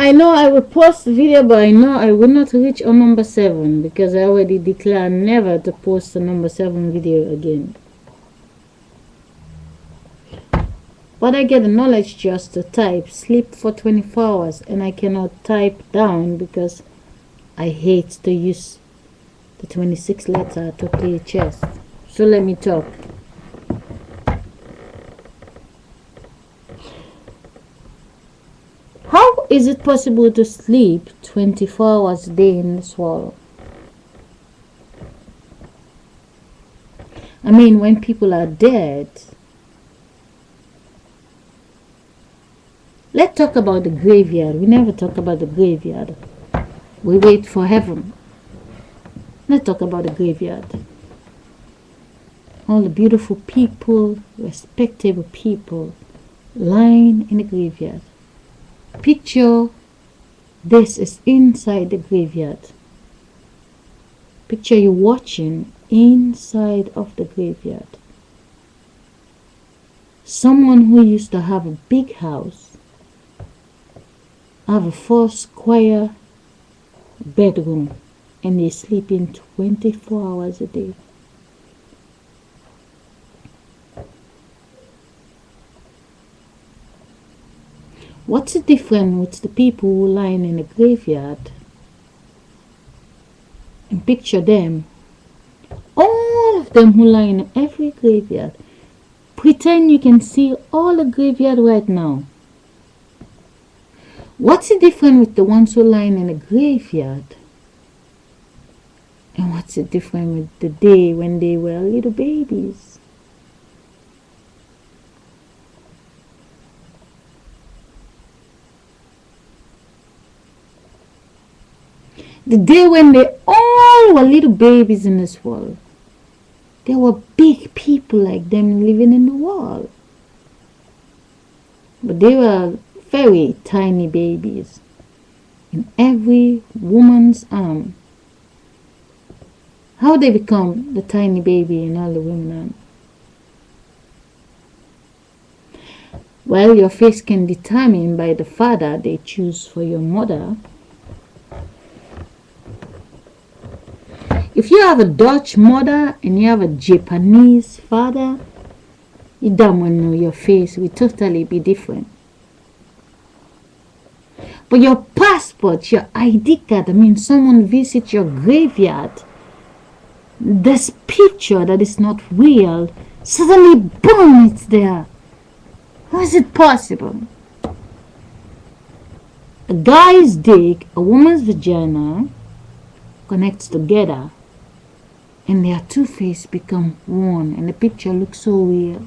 I know I will post the video, but I know I will not reach on number 7 because I already declared never to post a number 7 video again. But I get the knowledge just to type sleep for 24 hours, and I cannot type down because I hate to use the 26 letter to play chess. So let me talk. How is it possible to sleep 24 hours a day in this world? I mean, when people are dead. Let's talk about the graveyard. We never talk about the graveyard. We wait for heaven. Let's talk about the graveyard. All the beautiful people, respectable people lying in the graveyard. Picture this is inside the graveyard. Picture you watching inside of the graveyard. Someone who used to have a big house, have a 4 square bedroom, and they sleep in 24 hours a day. What's the difference with the people who lying in the graveyard? And picture them, all of them who lie in every graveyard. Pretend you can see all the graveyard right now. What's the difference with the ones who lying in a graveyard? And what's the difference with the day when they were little babies? The day when they all were little babies in this world. There were big people like them living in the world. But they were very tiny babies in every woman's arm. How they become the tiny baby in all the women's arm? Well, your face can determine by the father they choose for your mother. If you have a Dutch mother and you have a Japanese father, you damn well know your face will totally be different. But your passport, your ID card, I mean someone visits your graveyard, this picture that is not real, suddenly boom, it's there. How is it possible? A guy's dick, a woman's vagina connects together, and their two faces become one, and the picture looks so real.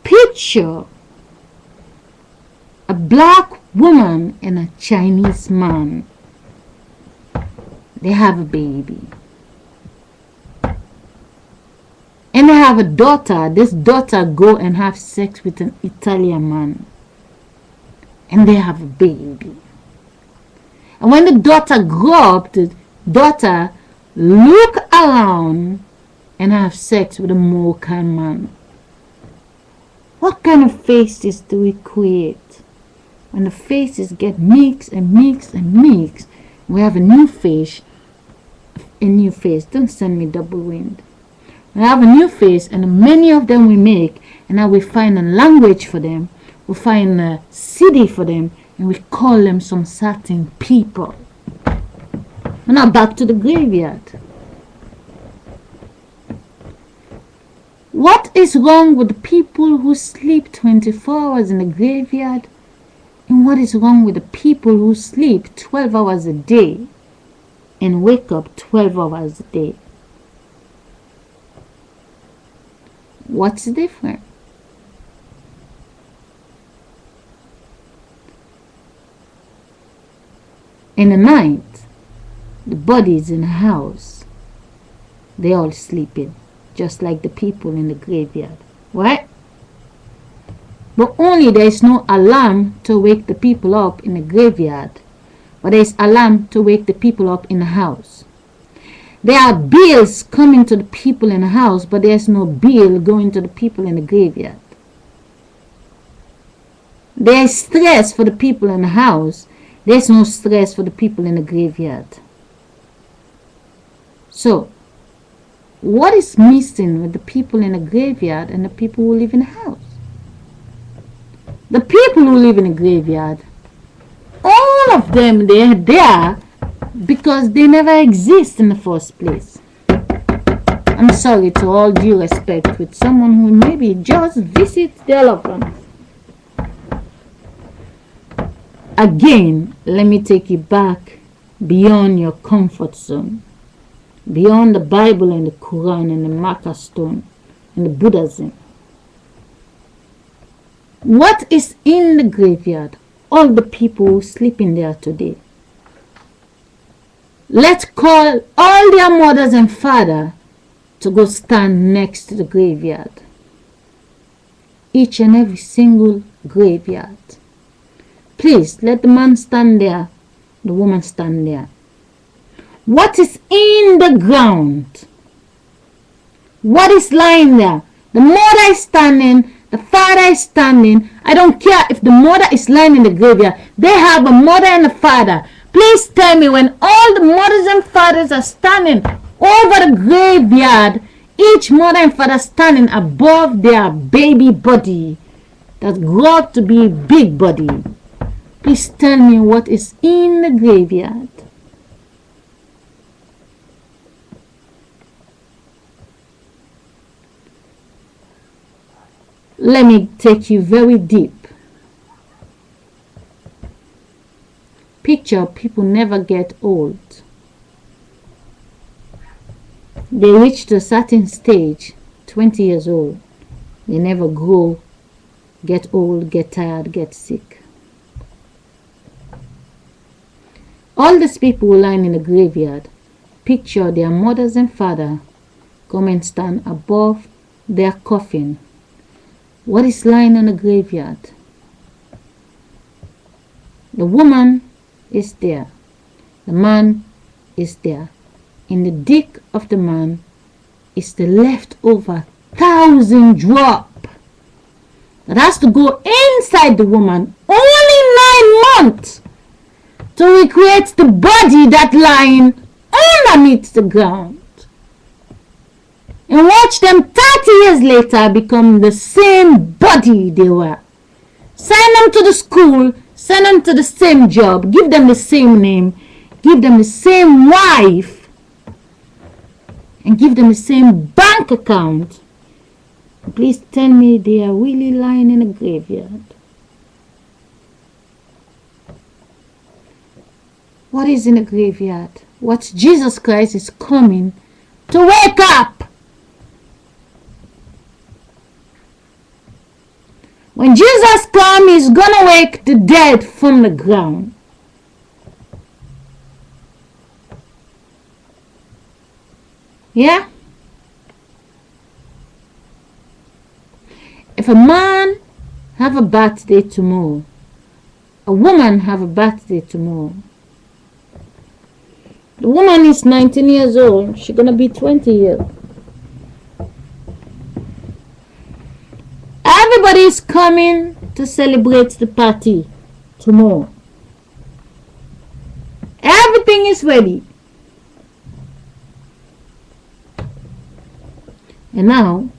Picture a black woman and a Chinese man. They have a baby. And they have a daughter. This daughter go and have sex with an Italian man. And they have a baby. And when the daughter grow up, the daughter look around and have sex with a Moroccan man. What kind of faces do we create? When the faces get mixed and mixed and mixed, we have a new face. A new face. Don't send me double wind. We have a new face, and many of them we make, and now we find a language for them. We find a city for them, and we call them some certain people. And now back to the graveyard. What is wrong with the people who sleep 24 hours in the graveyard? And what is wrong with the people who sleep 12 hours a day and wake up 12 hours a day? What's different? In the night, the bodies in the house, they all sleeping, just like the people in the graveyard, right? But only there is no alarm to wake the people up in the graveyard, but there is alarm to wake the people up in the house. There are bills coming to the people in the house, but there's no bill going to the people in the graveyard. There is stress for the people in the house. There's no stress for the people in the graveyard. So, what is missing with the people in the graveyard and the people who live in the house? The people who live in the graveyard, all of them, they're there because they never exist in the first place. I'm sorry, to all due respect, with someone who maybe just visits their loved ones. Again, let me take you back beyond your comfort zone, beyond the Bible and the Quran and the Makkah stone and the Buddhism. What is in the graveyard? All the people who sleep in there today. Let's call all their mothers and fathers to go stand next to the graveyard. Each and every single graveyard. Please let the man stand there, the woman stand there. What is in the ground? What is lying there? The mother is standing, the father is standing. I don't care if the mother is lying in the graveyard. They have a mother and a father. Please tell me, when all the mothers and fathers are standing over the graveyard, each mother and father standing above their baby body that grew up to be a big body. Please tell me what is in the graveyard. Let me take you very deep. Picture people never get old. They reach to a certain stage, 20 years old. They never grow, get old, get tired, get sick. All these people who lie in the graveyard, picture their mothers and fathers come and stand above their coffin. What is lying in the graveyard? The woman is there. The man is there. In the dick of the man is the leftover 1,000 drop that has to go inside the woman only 9 months to recreate the body that lying underneath the ground. And watch them 30 years later become the same body they were. Send them to the school, send them to the same job, give them the same name, give them the same wife, and give them the same bank account. Please tell me they are really lying in a graveyard. What is in a graveyard? What Jesus Christ is coming to wake up. When Jesus comes, he's gonna wake the dead from the ground. Yeah? If a man have a birthday tomorrow, a woman have a birthday tomorrow, the woman is 19 years old, she's gonna be 20 years. Everybody is coming to celebrate the party tomorrow. Everything is ready. And now,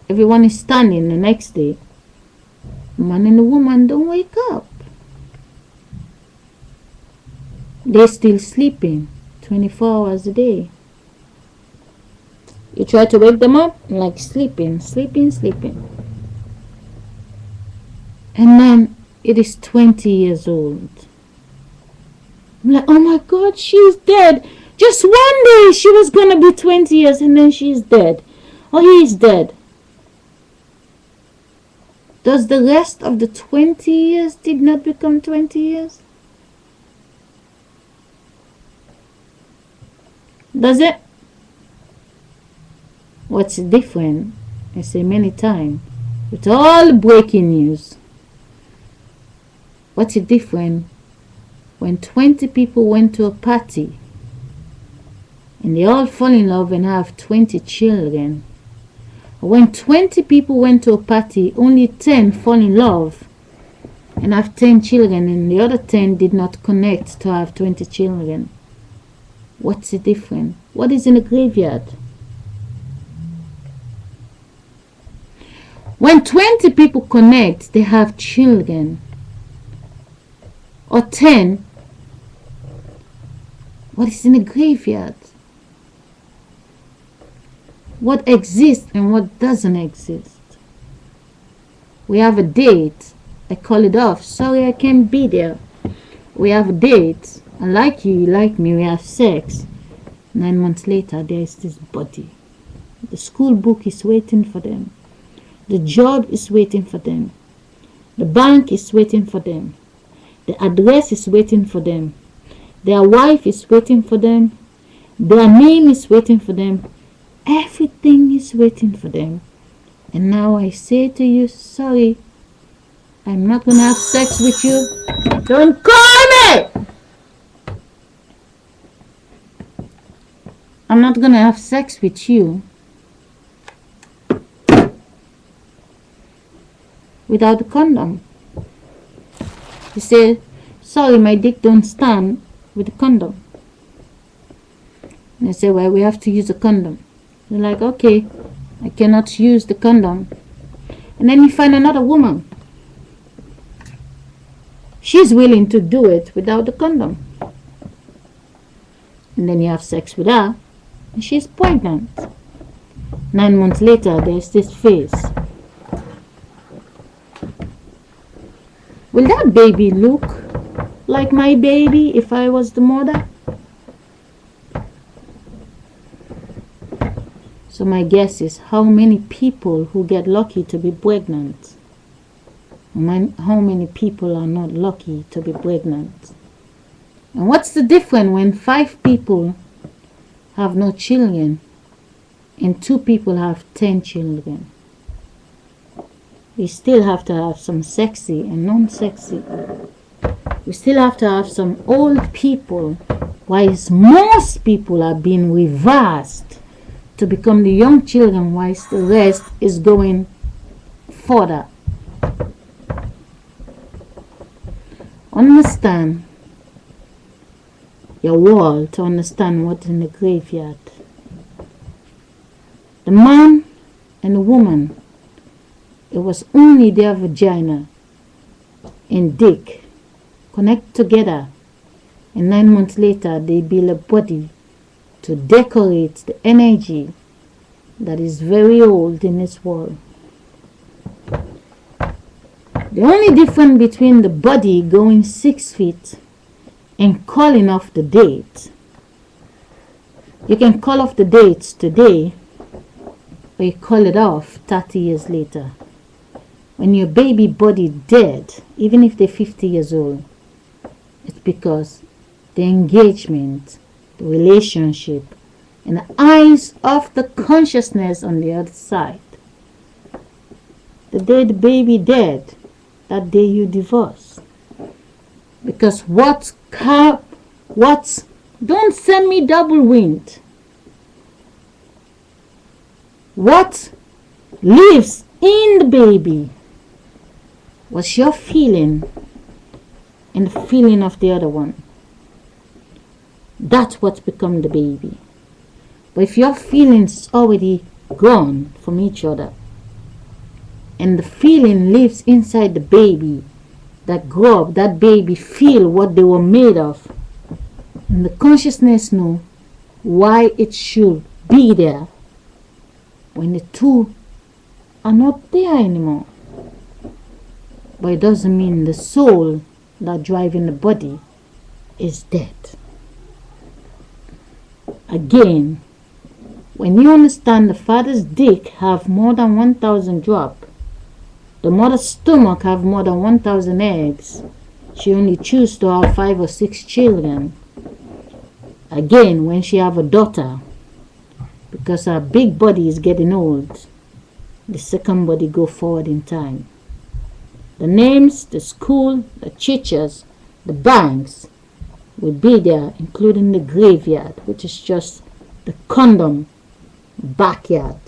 everyone is standing the next day. The man and the woman don't wake up. They're still sleeping 24 hours a day. You try to wake them up, like sleeping. And then it is 20 years old. I'm like, oh my God, she's dead. Just one day she was going to be 20 years and then she's dead. Or he is dead. Does the rest of the 20 years did not become 20 years? Does it? What's different, I say many times, with all the breaking news, what's it different when 20 people went to a party and they all fall in love and have 20 children? Or when 20 people went to a party, only 10 fall in love and have 10 children, and the other 10 did not connect to have 20 children. What's the difference? What is in the graveyard? When 20 people connect, they have children, or 10, what is in the graveyard? What exists and what doesn't exist? We have a date. I call it off. Sorry, I can't be there. We have a date. I like you, you like me. We have sex. 9 months later, there is this body. The school book is waiting for them. The job is waiting for them. The bank is waiting for them. The address is waiting for them. Their wife is waiting for them. Their name is waiting for them. Everything is waiting for them. And now I say to you, sorry, I'm not going to have sex with you. Don't call me! I'm not going to have sex with you without a condom. You say, sorry, my dick don't stand with a condom. And I say, well, we have to use a condom. They're like, okay, I cannot use the condom. And then you find another woman. She's willing to do it without the condom. And then you have sex with her, and she's pregnant. 9 months later, there's this face. Will that baby look like my baby if I was the mother? So my guess is how many people who get lucky to be pregnant, how many people are not lucky to be pregnant? And what's the difference when 5 people have no children and 2 people have 10 children? We still have to have some sexy and non-sexy. We still have to have some old people, whilst most people are being reversed to become the young children, whilst the rest is going further. Understand your world to understand what's in the graveyard. The man and the woman, it was only their vagina and dick connect together, and 9 months later they build a body to decorate the energy that is very old in this world. The only difference between the body going 6 feet and calling off the date, you can call off the dates today, or you call it off 30 years later. When your baby body dead, even if they're 50 years old, it's because the engagement, the relationship, and the eyes of the consciousness on the other side. The day the baby dead, that day you divorce. Because don't send me double wind. What lives in the baby was your feeling and the feeling of the other one. That's what's become the baby. But if your feelings already gone from each other, and the feeling lives inside the baby that grow up, that baby feel what they were made of, and the consciousness know why it should be there, when the two are not there anymore. But it doesn't mean the soul that driving the body is dead. Again, when you understand the father's dick have more than 1,000 drop, the mother's stomach have more than 1,000 eggs, she only choose to have 5 or 6 children. Again, when she have a daughter, because her big body is getting old, the second body go forward in time. The names, the school, the teachers, the banks will be there, including the graveyard, which is just the condom backyard.